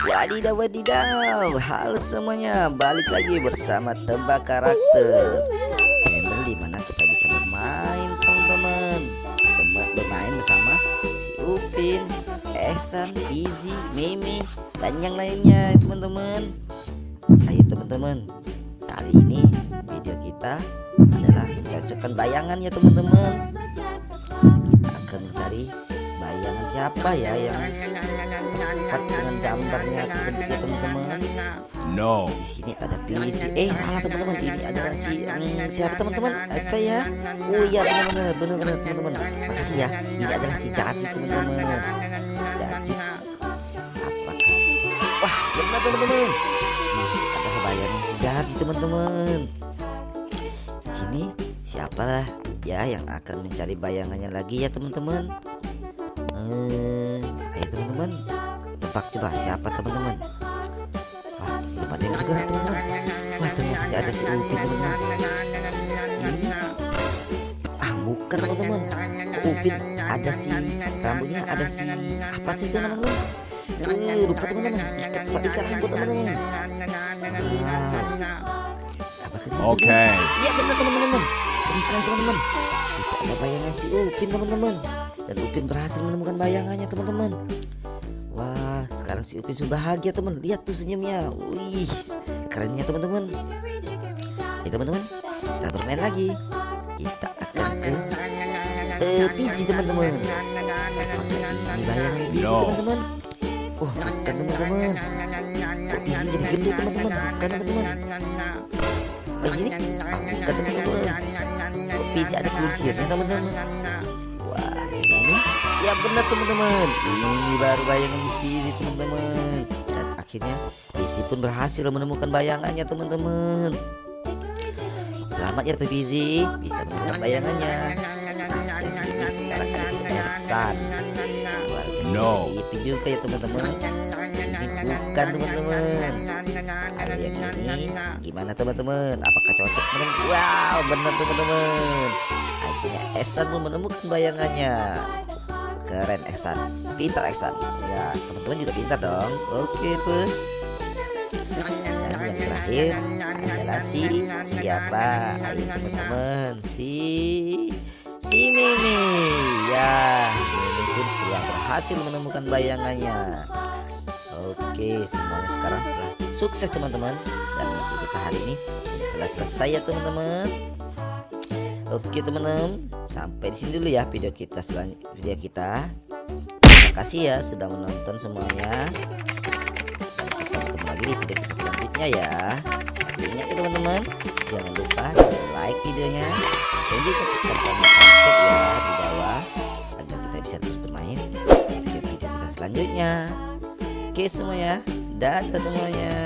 Wadidaw wadidaw, halo semuanya, balik lagi bersama Tebak Karakter, channel dimana kita bisa bermain teman-teman, bermain bersama si Upin, Ehsan, Izzy, Mimi, dan yang lainnya teman-teman. Ayo teman-teman, kali ini video kita adalah mencocokkan bayangan ya teman-teman. Kita akan mencari bayangan siapa ya yang tepat dengan gambarnya tersebut ya teman-teman. No. Di sini ada Pizzy. Salah teman-teman, ini adalah si siapa teman-teman? Apa ya? Oh iya benar teman-teman. Makasih ya. Ini adalah si Jaji teman-teman. Jaji. Apakah? Wah benar teman-teman. Ini adalah bayangan si Jaji teman-teman. Di sini siapalah ya yang akan mencari bayangannya lagi ya teman-teman. Ayo teman-teman, tebak coba siapa teman-teman. Wah belum ada yang bergerak teman-teman. Wah ternyata ada si Upin teman-teman. Ini bukan teman-teman. Upin ada si rambutnya, ada si apa sih itu teman-teman. Lupa teman-teman, ikat rambut teman-teman. Oke. Iya benar teman-teman. Bisa teman-teman. Itu ada bayangan si Upin teman-teman. Dan Upin berhasil menemukan bayangannya teman-teman. Wah sekarang si Upin sudah bahagia teman. Lihat tuh senyumnya. Wih kerennya teman-teman. Ya teman-teman, kita bermain lagi. Kita akan ke Pizzy teman-teman. Ini bayangan Pizzy teman-teman. Wah bukan teman-teman. Kok Pizzy jadi gendut teman-teman? Bukan teman-teman. Oh ini bukan teman-teman. Kok Pizzy ada kucirnya teman-teman? Wah ini ya benar teman-teman, ini baru bayangan Pizzy teman-teman. Dan akhirnya Pizzy pun berhasil menemukan bayangannya teman-teman. Selamat ya Pizzy, bisa menemukan bayangannya. Ini sekarang ada si Ehsan, warga Ipin juga ya teman-teman. Ini bukan teman-teman. Ada yang ini gimana teman-teman, apakah cocok teman-teman? Wow benar teman-teman, akhirnya Ehsan pun menemukan bayangannya. Keren Ehsan, pintar Ehsan ya, teman-teman juga pintar dong. Oke tuh. Dan yang terakhir adalah siapa? Ayo teman-teman, si Mimi ya. Mimi pun telah berhasil menemukan bayangannya. Oke semuanya sekarang telah sukses teman-teman. Dan misi kita hari ini telah selesai ya teman-teman. Oke teman-teman, sampai di sini dulu ya video kita Terima kasih ya sudah menonton semuanya. Dan kita ketemu lagi di video kita selanjutnya ya. Ingat ya teman-teman, jangan lupa like videonya dan juga tekan tombol subscribe ya di bawah agar kita bisa terus bermain di video-video kita selanjutnya. Oke semuanya, dadah semuanya.